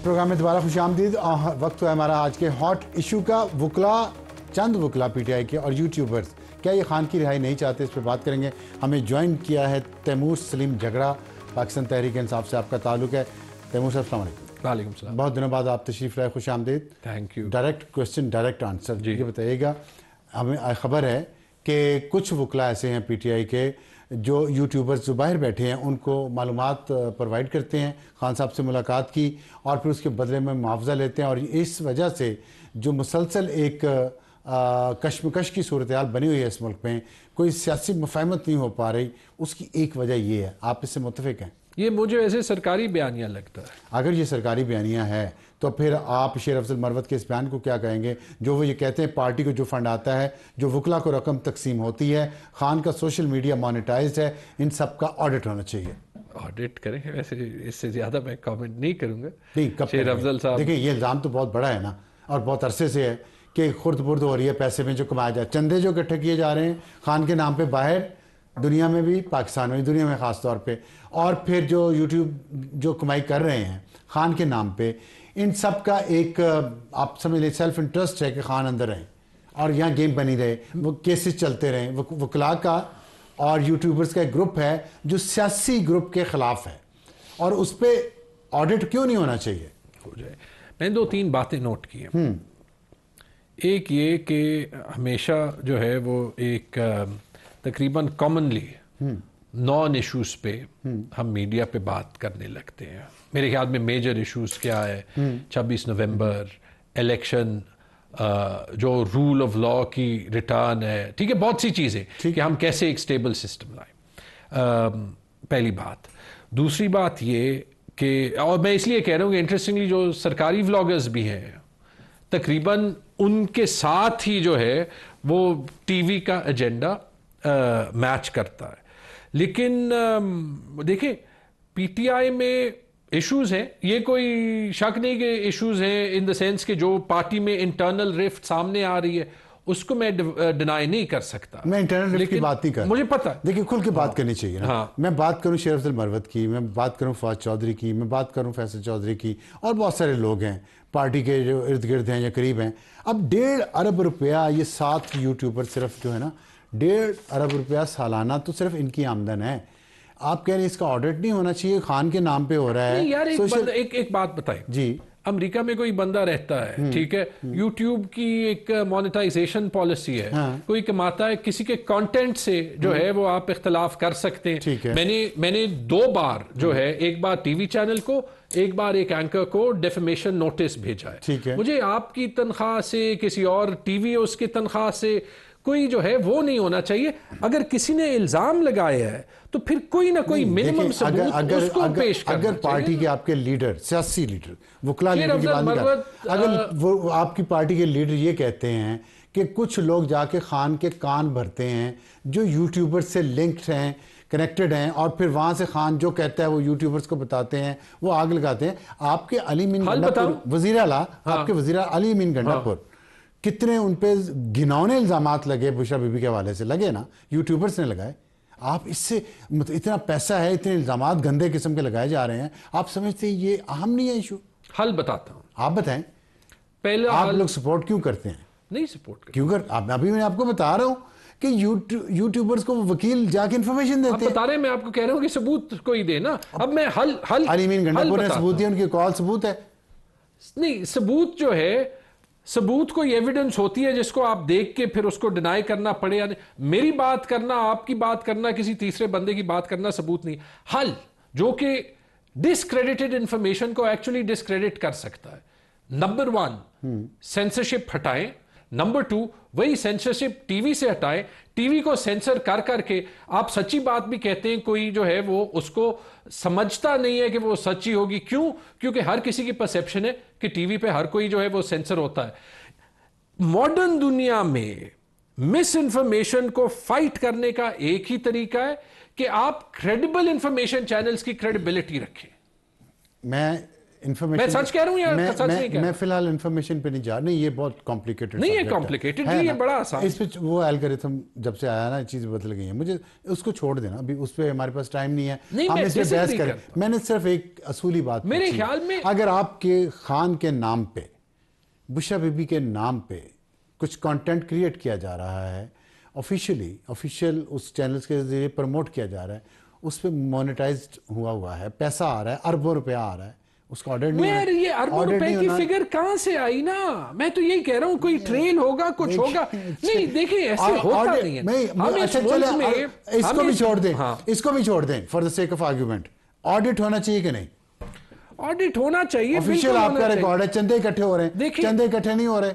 Speaker 1: प्रोग्राम में दोबारा खुशामदीद। वक्त है हमारा आज के हॉट इशू का। वकला, चंद वकला PTI के और यूट्यूबर्स, क्या ये खान की रिहाई नहीं चाहते? इस पर बात करेंगे। हमें ज्वाइन किया है तैमूर सलीम झगड़ा, पाकिस्तान तहरीक इंसाफ से आपका ताल्लुक है। तैमूर साहब अस्सलाम वालेकुम।
Speaker 5: वालेकुम सलाम।
Speaker 1: बहुत दिनों बाद आप तशरीफ़ लाए, खुशामदीद।
Speaker 5: Thank you.
Speaker 1: Direct question direct answer, ये बताइएगा, हमें खबर है कि कुछ वकला ऐसे हैं PTI के जो यूट्यूबर्स जो बाहर बैठे हैं उनको मालूमात प्रोवाइड करते हैं, खान साहब से मुलाकात की और फिर उसके बदले में मुआवजा लेते हैं, और इस वजह से जो मुसलसल एक कशमकश की सूरत हाल बनी हुई है इस मुल्क में, कोई सियासी मुफाहमत नहीं हो पा रही, उसकी एक वजह ये है। आप इससे मुत्तफिक हैं?
Speaker 5: ये मुझे वैसे सरकारी बयानिया लगता है।
Speaker 1: अगर ये सरकारी बयानिया है तो फिर आप शेर अफजल मरवत के इस बयान को क्या कहेंगे, जो वो ये कहते हैं पार्टी को जो फंड आता है, जो वकला को रकम तकसीम होती है, खान का सोशल मीडिया मोनेटाइज्ड है, इन सब का ऑडिट होना चाहिए?
Speaker 5: ऑडिट करेंगे, वैसे इससे ज़्यादा मैं कमेंट नहीं करूँगा।
Speaker 1: नहीं, कब
Speaker 5: शेर अफजल साहब,
Speaker 1: देखिए ये इल्ज़ाम तो बहुत बड़ा है ना, और बहुत अरसे से है कि खुर्द बुर्द हो रही है पैसे में जो कमाया जाए, चंदे जो इकट्ठे किए जा रहे हैं खान के नाम पे बाहर दुनिया में भी, पाकिस्तान में, दुनिया में ख़ास तौर पे, और फिर जो यूट्यूब जो कमाई कर रहे हैं खान के नाम पे, इन सब का एक आप समझ लें सेल्फ इंटरेस्ट है कि खान अंदर रहें और यहाँ गेम बनी रहे, वो केसेस चलते रहें। वकला का और यूट्यूबर्स का एक ग्रुप है जो सियासी ग्रुप के ख़िलाफ़ है, और उस पर ऑडिट क्यों नहीं होना चाहिए?
Speaker 5: हो जाए। मैंने 2-3 बातें नोट की हैं। एक ये कि हमेशा जो है वो एक तकरीबन कॉमनली नॉन इश्यूज पे हम मीडिया पे बात करने लगते हैं। मेरे ख्याल में मेजर इश्यूज क्या है, 26 नवंबर, इलेक्शन, जो रूल ऑफ लॉ की रिटर्न है, ठीक है, बहुत सी चीज़ें कि हम कैसे एक स्टेबल सिस्टम लाएं, पहली बात। दूसरी बात ये कि, और मैं इसलिए कह रहा हूँ कि इंटरेस्टिंगली जो सरकारी व्लॉगर्स भी हैं, तकरीबन उनके साथ ही जो है वो टीवी का एजेंडा मैच करता है। लेकिन देखिए PTI में इश्यूज हैं, ये कोई शक नहीं कि इश्यूज हैं, इन द सेंस कि जो पार्टी में इंटरनल रिफ्ट सामने आ रही है उसको मैं डिनाई नहीं कर सकता।
Speaker 1: मैं इंटरनल रिफ्ट की बात नहीं कर,
Speaker 5: मुझे पता है,
Speaker 1: देखिए खुल के बात करनी चाहिए ना।
Speaker 5: हाँ।
Speaker 1: मैं बात करूं शेर अफजल मरवत की, मैं बात करूं फवाद चौधरी की, मैं बात करूं फैसल चौधरी की, और बहुत सारे लोग हैं पार्टी के जो इर्द गिर्द हैं या करीब हैं। अब 1.5 अरब रुपया ये 7 यूट्यूबर सिर्फ जो है ना, 1.5 अरब रुपया सालाना तो सिर्फ इनकी आमदन है। आप कह रहे हैं इसका ऑडिट नहीं होना चाहिए, खान के नाम पे हो रहा है?
Speaker 5: यार एक बात बताइए जी, अमेरिका में कोई बंदा रहता है, ठीक है, यूट्यूब की एक मोनेटाइजेशन पॉलिसी है, हाँ। कोई कमाता है, किसी के कंटेंट से जो है वो आप इख्तलाफ कर सकते हैं। ठीक है। मैंने 2 बार जो है, एक बार टीवी चैनल को, एक बार एक एंकर को डेफेमेशन नोटिस भेजा है। ठीक है। मुझे आपकी तनख्वाह से, किसी और टीवी उसकी तनख्वाह से कोई जो है वो नहीं होना चाहिए। अगर किसी ने इल्जाम लगाया है तो फिर कोई ना कोई मिनिमम सबूत उसको पेश करना चाहिए।
Speaker 1: अगर पार्टी के आपके लीडर, सियासी लीडर, वकला लीडर की बात नहीं कर, अगर वो आपकी पार्टी के लीडर ये कहते हैं कि कुछ लोग जाके खान के कान भरते हैं जो यूट्यूबर से लिंक्ड हैं, कनेक्टेड हैं, और फिर वहां से खान जो कहता है वो यूट्यूबर्स को बताते हैं, वो आग लगाते हैं। आपके अली मीन गंडापुर वजीर आला, आपके वजीर अली मीन गंडापुर कितने उन पे घिनौने इल्ज़ामात लगे बुशरा बीबी के हवाले से, लगे ना, यूट्यूबर्स ने लगाए। आप इससे इतना पैसा है, इतने इल्ज़ामात गंदे किस्म के लगाए जा रहे हैं, आप समझते हैं ये अहम नहीं है इशू?
Speaker 5: हल बताता हूँ,
Speaker 1: आप बताएं।
Speaker 5: पहले
Speaker 1: आप लोग सपोर्ट क्यों करते हैं?
Speaker 5: नहीं सपोर्ट कर,
Speaker 1: क्यों कर, अभी मैं आपको बता रहा हूं कि यूट्यूबर्स को वकील जाके इंफॉर्मेशन
Speaker 5: आप
Speaker 1: देते हैं।
Speaker 5: बता रहे हैं, मैं आपको कह रहा हूँ कि सबूत कोई दे ना। अब मैं हल
Speaker 1: अलीमीन गंडापुर ने
Speaker 5: बताता
Speaker 1: सबूत दिया, उनकी कॉल सबूत है।
Speaker 5: नहीं, सबूत जो है, सबूत कोई एविडेंस होती है जिसको आप देख के फिर उसको डिनाई करना पड़े या नहीं। मेरी बात करना, आपकी बात करना, किसी तीसरे बंदे की बात करना सबूत नहीं। हल जो कि डिसक्रेडिटेड इंफॉर्मेशन को एक्चुअली डिसक्रेडिट कर सकता है। नंबर 1 सेंसरशिप हटाएं। नंबर 2 वही सेंसरशिप टीवी से हटाएं। टीवी को सेंसर कर करके आप सच्ची बात भी कहते हैं, कोई जो है वो उसको समझता नहीं है कि वो सच्ची होगी। क्यों? क्योंकि हर किसी की परसेप्शन है कि टीवी पे हर कोई जो है वो सेंसर होता है। मॉडर्न दुनिया में मिस इंफॉर्मेशन को फाइट करने का एक ही तरीका है कि आप क्रेडिबल इंफॉर्मेशन चैनल्स की क्रेडिबिलिटी रखें।
Speaker 1: मैं इंफॉर्मेशन,
Speaker 5: मैं सच कह रहा हूं या सच नहीं कह रहा?
Speaker 1: मैं फिलहाल इंफॉर्मेशन पे नहीं जा, नहीं ये बहुत कॉम्प्लिकेटेड
Speaker 5: नहीं है, कॉम्प्लिकेटेड नहीं, ये बड़ा आसान।
Speaker 1: इस पे वो एल्गोरिथम जब से आया ना, चीज़ बदल गई है। मुझे उसको छोड़ देना, अभी उस पर हमारे पास टाइम नहीं है, हम इस पे बहस करें। मैंने सिर्फ एक असूली बात
Speaker 5: मेरे ख्याल में,
Speaker 1: अगर आपके खान के नाम पे, बुशरा बीबी के नाम पे कुछ कंटेंट क्रिएट किया जा रहा है, ऑफिशियल उस चैनल्स के जरिए प्रमोट किया जा रहा है, उस पर मोनेटाइज्ड हुआ है, पैसा आ रहा है, अरबों रुपया आ रहा है, उसका ऑर्डर नहीं है।
Speaker 5: ये अरबों रुपए की फिगर कहां से आई ना? मैं तो यही कह रहा हूं, कोई ट्रेल होगा, कुछ होगा। नहीं देखिए, ऐसे होता नहीं है।
Speaker 1: अच्छा चले, इसको भी छोड़ दें, इसको भी छोड़ दें for the sake of argument. Audit होना चाहिए कि नहीं?
Speaker 5: ऑडिट होना चाहिए,
Speaker 1: ऑफिशियल आपका रिकॉर्ड है, चंदे इकट्ठे हो रहे हैं, चंदे इकट्ठे नहीं हो रहे,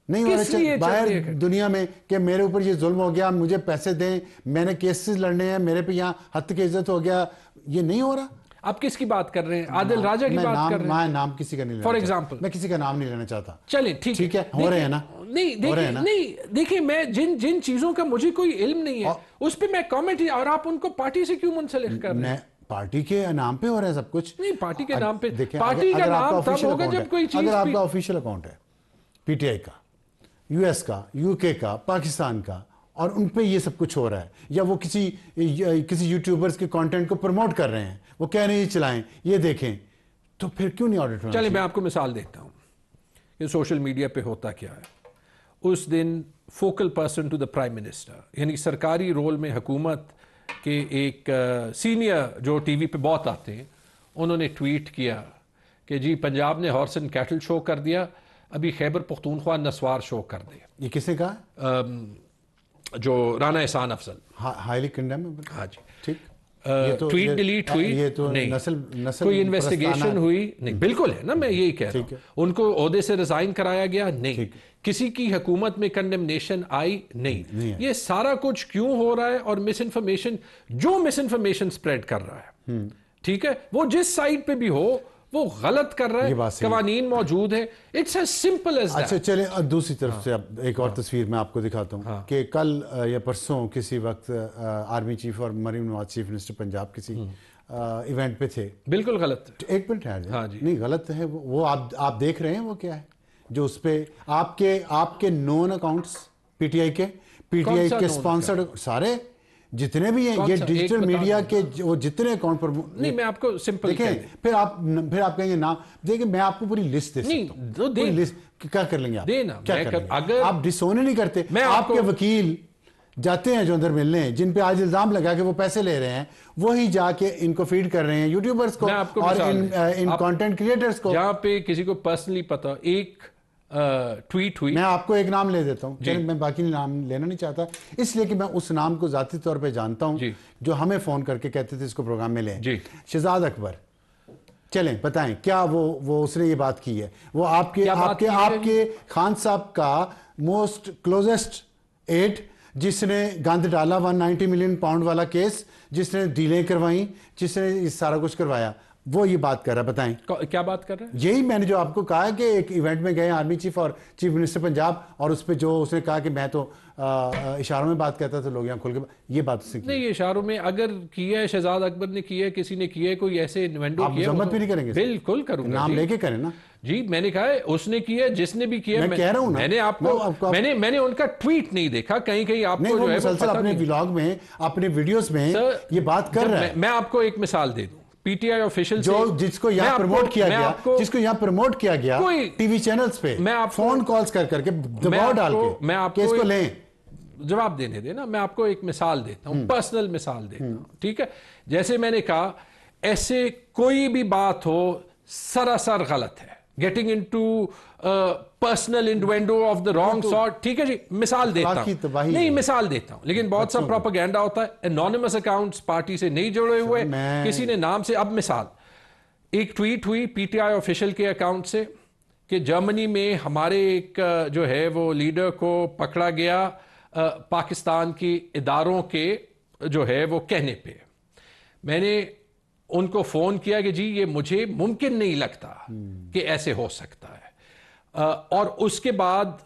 Speaker 1: नहीं हो रहे बाहर दुनिया में कि मेरे ऊपर ये जुल्म हो गया, मुझे पैसे दें, मैंने केसेस लड़ने हैं, मेरे पे यहाँ हद की इज्जत हो गया, ये नहीं हो रहा।
Speaker 5: आप किसकी बात कर रहे हैं? आदिल राजा की बात कर रहे हैं?
Speaker 1: मैं नाम किसी का नहीं लेना,
Speaker 5: फॉर एग्जाम्पल
Speaker 1: मैं किसी का नाम नहीं लेना चाहता।
Speaker 5: चलिए ठीक
Speaker 1: है, हो रहे हैं ना?
Speaker 5: नहीं देखिए, मैं जिन चीजों का मुझे कोई इल्म नहीं है उस पर मैं कमेंट, और आप उनको पार्टी से क्यों मुंसलिक कर रहे हैं?
Speaker 1: पार्टी के नाम पे हो रहा है सब कुछ।
Speaker 5: नहीं, पार्टी के नाम पे,
Speaker 1: देखिए,
Speaker 5: पार्टी का नाम तब होगा जब कोई चीज,
Speaker 1: अगर आपका ऑफिशियल अकाउंट है पीटीआई का, यूएस का, यूके का, पाकिस्तान का, और उन पे ये सब कुछ हो रहा है, या वो किसी यूट्यूबर्स के कंटेंट को प्रमोट कर रहे हैं, वो कह रहे हैं चलाएं, ये देखें, तो फिर क्यों नहीं ऑडिट होना?
Speaker 5: चलिए मैं आपको मिसाल देता हूं कि सोशल मीडिया पे होता क्या है। उस दिन focal person to the prime minister, यानी सरकारी रोल में हुकूमत के एक सीनियर जो टीवी पे बहुत आते हैं, उन्होंने ट्वीट किया कि जी पंजाब ने हॉर्स एंड कैटल शो कर दिया, अभी खैबर पख्तूनख्वा नस्वार शो कर दे।
Speaker 1: ये किसने कहा?
Speaker 5: जो राना एहसान अफजल,
Speaker 1: हाईली कंडेम।
Speaker 5: हाँ जी,
Speaker 1: ठीक।
Speaker 5: ट्वीट डिलीट हुई,
Speaker 1: ये तो
Speaker 5: नहीं
Speaker 1: नस्ल
Speaker 5: कोई इन्वेस्टिगेशन हुई नहीं, बिल्कुल है ना, मैं यही कह रहा हूँ। उनको ओहदे से रिजाइन कराया गया नहीं, किसी की हुकूमत में कंडेमनेशन आई नहीं। ये सारा कुछ क्यों हो रहा है? और मिस इन्फॉर्मेशन, जो मिस इन्फॉर्मेशन स्प्रेड कर रहा है, ठीक है, वो जिस साइड पे भी हो वो गलत कर रहा है, कवानीन मौजूद है, it's as simple as that.
Speaker 1: अच्छा चले, दूसरी तरफ से अब एक और तस्वीर मैं आपको दिखाता हूँ कि कल या परसों किसी वक्त आर्मी चीफ और marine Nawaz chief minister Punjab किसी इवेंट पे थे।
Speaker 5: बिल्कुल गलत,
Speaker 1: एक मिनट है।
Speaker 5: हाँ जी,
Speaker 1: नहीं गलत है वो आप देख रहे हैं वो क्या है जो उस पे आपके नोन अकाउंट्स पीटीआई के स्पॉन्सर्ड सारे जितने भी हैं, ये डिजिटल मीडिया के वो जितने अकाउंट पर
Speaker 5: नहीं, मैं आपको सिंपल
Speaker 1: देखें, फिर आप कहेंगे नाम देखिए, मैं आपको पूरी लिस्ट दे सकता हूं, पूरी लिस्ट क्या कर लेंगे आप?
Speaker 5: देना,
Speaker 1: क्या कर लेंगे?
Speaker 5: अगर
Speaker 1: आप डिसोन नहीं करते, आपके वकील जाते हैं जो अंदर मिलने, जिन पे आज इल्जाम लगा के वो पैसे ले रहे हैं, वही जाके इनको फीड कर रहे हैं, यूट्यूबर्स को और इन कंटेंट क्रिएटर्स को।
Speaker 5: जहां पे किसी को पर्सनली पता, एक ट्वीट हुई,
Speaker 1: मैं आपको एक नाम ले देता हूं, मैं बाकी नाम लेना नहीं चाहता, इसलिए कि मैं उस नाम को जाती तौर पे जानता हूं, जो हमें फोन करके कहते थे इसको प्रोग्राम में लें। शहजाद अकबर, चलें बताएं क्या वो उसने ये बात की है? वो आपके खान साहब का मोस्ट क्लोजेस्ट एड, जिसने गंद डाला 190 मिलियन पाउंड वाला केस, जिसने डीलें करवाई, जिसने सारा कुछ करवाया, वो ये बात कर रहा है, बताएं
Speaker 5: क्या बात कर रहे हैं?
Speaker 1: यही मैंने जो आपको कहा कि एक इवेंट में गए आर्मी चीफ और चीफ मिनिस्टर पंजाब, और उस पर जो उसने कहा कि मैं तो इशारों में बात करता था, लोग यहाँ खुल के, ये बात उसने की।
Speaker 5: नहीं, ये इशारों में अगर किया है, शहजाद अकबर ने किया है, किसी ने किया है, कोई ऐसे इन्वेंटो
Speaker 1: आप
Speaker 5: किया,
Speaker 1: मजम्मत भी नहीं करेंगे?
Speaker 5: बिल्कुल करूंगा,
Speaker 1: नाम लेके करें ना
Speaker 5: जी। मैंने कहा है उसने किया है, जिसने भी किया,
Speaker 1: मैं कह रहा हूं ना,
Speaker 5: मैंने आपको मैंने उनका ट्वीट नहीं देखा, कहीं आपको जो है
Speaker 1: मुसलसल अपने व्लॉग में, अपने वीडियोस में ये बात कर रहा है।
Speaker 5: मैं आपको एक मिसाल दे दूं, पीटीआई ऑफिशियल
Speaker 1: जो जिसको यहाँ प्रमोट किया गया, जिसको यहाँ प्रमोट किया गया टीवी चैनल्स पे, मैं आप फोन कॉल्स करके दबाव डाल के,
Speaker 5: मैं आपको
Speaker 1: इसको लें,
Speaker 5: जवाब देने देना। मैं आपको एक मिसाल देता हूं, पर्सनल मिसाल देता हूं, ठीक है? जैसे मैंने कहा, ऐसे कोई भी बात हो सरासर गलत है, getting into personal innuendo of the wrong sort, ठीक है जी? मिसाल देता हूं, नहीं मिसाल देता हूं, लेकिन बहुत सा प्रोपेगेंडा होता है, एनोनिमस अकाउंट्स, पार्टी से नहीं जुड़े हुए, किसी ने नाम से। अब मिसाल, एक ट्वीट हुई पीटीआई ऑफिशियल के अकाउंट से कि जर्मनी में हमारे एक जो है वो लीडर को पकड़ा गया पाकिस्तान की इदारों के जो है वो कहने पे। मैंने उनको फोन किया कि जी ये मुझे मुमकिन नहीं लगता कि ऐसे हो सकता है, और उसके बाद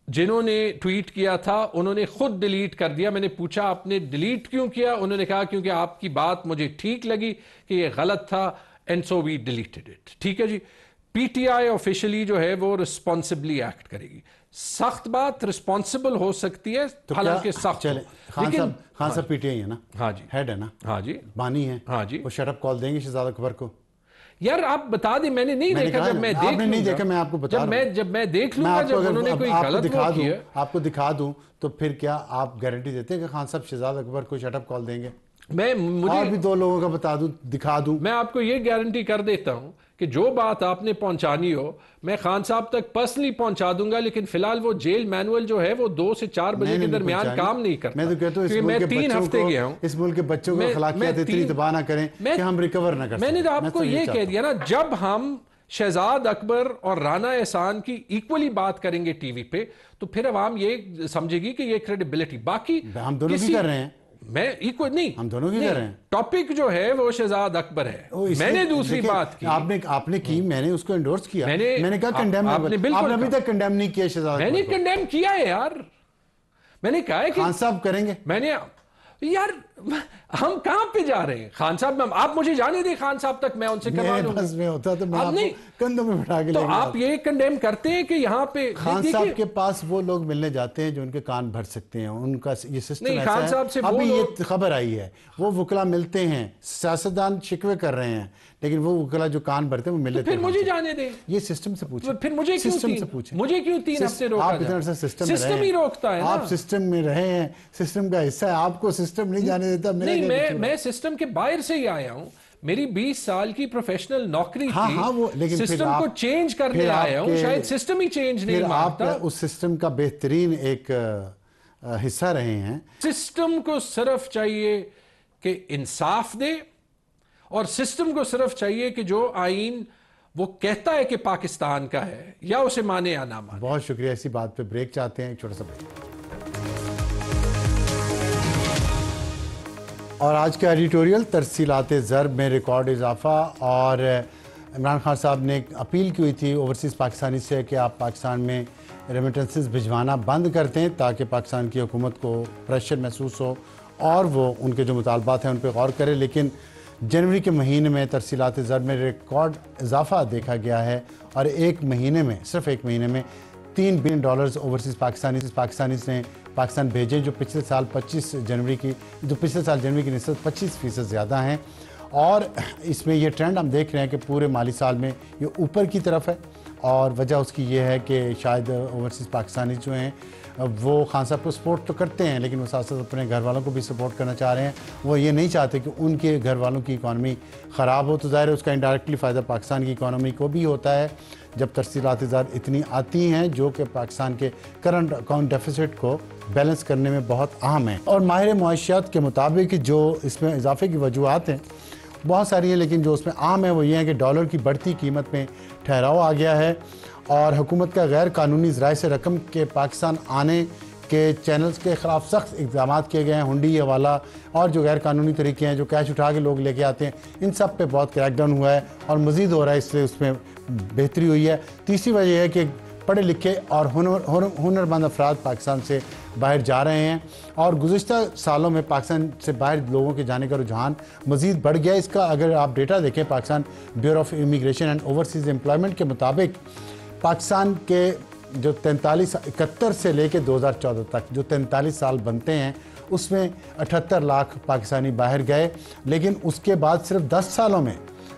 Speaker 5: जिन्होंने ट्वीट किया था उन्होंने खुद डिलीट कर दिया। मैंने पूछा आपने डिलीट क्यों किया? उन्होंने कहा क्योंकि आपकी बात मुझे ठीक लगी कि ये गलत था, and so we deleted it. ठीक है जी? पीटीआई ऑफिशियली जो है वो रिस्पॉन्सिबली एक्ट करेगी। सख्त बात रिस्पॉन्सिबल हो सकती है,
Speaker 1: तो
Speaker 5: हालांकि सख्त,
Speaker 1: लेकिन खान साहब पीटीआई है ना?
Speaker 5: हाँ जी,
Speaker 1: हेड है ना?
Speaker 5: हाँ जी,
Speaker 1: बानी है।
Speaker 5: हाँ जी,
Speaker 1: वो शटअप कॉल देंगे शहजाद अकबर को?
Speaker 5: यार आप बता दें, मैंने नहीं देखा, जब मैं देख
Speaker 1: नहीं देखा, मैं आपको बता रहा हूं,
Speaker 5: जब मैं देख लूंगा, जब उन्होंने कोई गलत वो किया,
Speaker 1: आपको दिखा दूं, तो फिर क्या आप गारंटी देते हैं कि खान साहब शहजाद अकबर को शटअप कॉल देंगे? मुझे और भी दो लोगों का बता दूं, दिखा दूं।
Speaker 5: मैं आपको ये गारंटी कर देता हूं कि जो बात आपने पहुंचानी हो मैं खान साहब तक पर्सनली पहुंचा दूंगा, लेकिन फिलहाल वो जेल मैनुअल जो है वो 2 से 4 बजे के दरमियान काम नहीं करता।
Speaker 1: मैं तो कहता हूं मैं 3 हफ्ते गया हूं, इस मुल्क के बच्चों को अखलाकियात इतनी तबाह ना करें कि हम रिकवर ना कर सकें।
Speaker 5: मैंने तो आपको ये कह दिया ना, जब हम शहजाद अकबर और राना एहसान की इक्वली बात करेंगे टीवी पे, तो फिर अवाम ये समझेगी कि ये क्रेडिबिलिटी। बाकी
Speaker 1: हम दोनों की कर रहे हैं,
Speaker 5: मैं इक्वल नहीं,
Speaker 1: हम दोनों की कर रहे हैं।
Speaker 5: टॉपिक जो है वो शहजाद अकबर है, मैंने दूसरी बात की,
Speaker 1: आपने की, मैंने उसको एंडोर्स किया, मैंने कहा कंडेम, आपने अभी तक कंडेम नहीं किया शहजाद अकबर।
Speaker 5: मैंने कंडेम किया है यार, मैंने कहा है कि
Speaker 1: खान साहब करेंगे।
Speaker 5: मैंने यार, हम कहां पे जा रहे हैं? खान साहब, आप मुझे जाने दें खान साहब तक, मैं उनसे करवा लूं।
Speaker 1: बस में होता तो मैं आपको कंधों में बिठा के
Speaker 5: तो आप ये कंडेम करते हैं कि यहाँ पे
Speaker 1: खान साहब के पास वो लोग मिलने जाते हैं जो उनके कान भर सकते हैं, उनका ये सिस्टम
Speaker 5: नहीं,
Speaker 1: ऐसा
Speaker 5: खान साहब से
Speaker 1: अभी ये खबर आई है, वो वकला मिलते हैं, सियासतदान शिकवे कर रहे हैं, लेकिन वो वकला जो कान भरते हैं वो मिल लेते हैं।
Speaker 5: फिर मुझे जाने दें,
Speaker 1: ये सिस्टम से पूछे,
Speaker 5: फिर मुझे क्यों
Speaker 1: सिस्टम से पूछे,
Speaker 5: मुझे क्यों 3 हफ्ते रोका?
Speaker 1: आप इतना सा
Speaker 5: सिस्टम ही रोकता है,
Speaker 1: आप सिस्टम में रहे हैं, सिस्टम का हिस्सा है, आपको सिस्टम नहीं जाने देता।
Speaker 5: नहीं, मैं सिस्टम के बाहर से ही आया हूं, मेरी 20 साल की प्रोफेशनल नौकरी थी।
Speaker 1: हाँ, वो लेकिन
Speaker 5: सिस्टम को चेंज करने आया हूं, शायद सिस्टम ही चेंज नहीं मानता।
Speaker 1: आप उस सिस्टम का बेहतरीन एक हिस्सा रहे हैं।
Speaker 5: सिस्टम को सिर्फ चाहिए कि इंसाफ दे, और सिस्टम को सिर्फ चाहिए कि जो आईन वो कहता है कि पाकिस्तान का है, या उसे माने या ना माने।
Speaker 1: बहुत शुक्रिया। इसी बात पे ब्रेक चाहते हैं, एक छोटा सा ब्रेक। और आज का एडिटोरियल तरसीलात ज़रब में रिकॉर्ड इजाफा, और इमरान खान साहब ने एक अपील की हुई थी ओवरसीज़ पाकिस्तानी से कि आप पाकिस्तान में रेमिटेंसेस भिजवाना बंद करते हैं ताकि पाकिस्तान की हुकूमत को प्रेशर महसूस हो और वो उनके जो मुतालबात हैं उन पर गौर करे। लेकिन जनवरी के महीने में तरसीलात ज़रब में रिकॉर्ड इजाफा देखा गया है, और एक महीने में, सिर्फ एक महीने में $3 बिलियन ओवरसीज़ पाकिस्तानी ने पाकिस्तान भेजे, जो पिछले साल जनवरी की निस्बत 25% ज़्यादा हैं। और इसमें ये ट्रेंड हम देख रहे हैं कि पूरे माली साल में ये ऊपर की तरफ है, और वजह उसकी ये है कि शायद ओवरसीज़ पाकिस्तानी जो हैं वो खान साहब को सपोर्ट तो करते हैं, लेकिन वो साथ साथ अपने घर वालों को भी सपोर्ट करना चाह रहे हैं। वो ये नहीं चाहते कि उनके घर वालों की इकॉनमी ख़राब हो, तो ज़ाहिर है उसका इनडायरेक्टली फ़ायदा पाकिस्तान की इकॉनमी को भी होता है जब तरसीलात ज़र इतनी आती हैं जो कि पाकिस्तान के करंट अकाउंट डेफिसिट को बैलेंस करने में बहुत अहम है। और माहिर मुआशियात के मुताबिक जो इसमें इजाफे की वजूहत हैं बहुत सारी हैं, लेकिन जो उसमें आम है वो ये है कि डॉलर की बढ़ती कीमत में ठहराव आ गया है, और हुकूमत का गैर कानूनी ज़राए से रकम के पाकिस्तान आने के चैनल्स के ख़िलाफ़ सख्त इक़दाम किए गए हैं। हुंडी हवाला और जो गैर कानूनी तरीके हैं, जो कैश उठा के लोग लेके आते हैं, इन सब पे बहुत क्रैकडाउन हुआ है और मज़ीद हो रहा है, इसलिए उसमें बेहतरी हुई है। तीसरी वजह है कि पढ़े लिखे और हुनरमंद अफराद पाकिस्तान से बाहर जा रहे हैं और गुज़िश्ता सालों में पाकिस्तान से बाहर लोगों के जाने का रुझान मज़ीद बढ़ गया। इसका अगर आप डेटा देखें, Pakistan bureau of immigration and overseas employment के मुताबिक पाकिस्तान के जो 41 से लेकर 2014 तक जो 43 साल बनते हैं, उसमें 78 लाख पाकिस्तानी बाहर गए, लेकिन उसके बाद सिर्फ 10 सालों में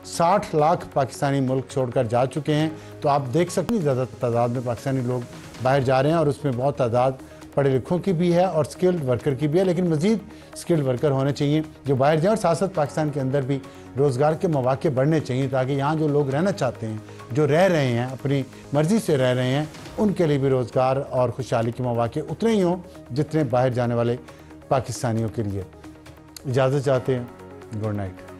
Speaker 1: 60 लाख पाकिस्तानी मुल्क छोड़कर जा चुके हैं। तो आप देख सकते हैं ज़्यादा तादाद में पाकिस्तानी लोग बाहर जा रहे हैं और उसमें बहुत तादाद पढ़े लिखों की भी है और स्किल्ड वर्कर की भी है, लेकिन मज़ीद स्किल्ड वर्कर होने चाहिए जो बाहर जाएँ और साथ साथ पाकिस्तान के अंदर भी रोज़गार के मौके बढ़ने चाहिए, ताकि यहाँ जो लोग रहना चाहते हैं, जो रह रहे हैं, अपनी मर्ज़ी से रह रहे हैं, उनके लिए भी रोज़गार और खुशहाली के मौके उतने ही हों जितने बाहर जाने वाले पाकिस्तानियों के लिए। इजाज़त चाहते हैं। Good night.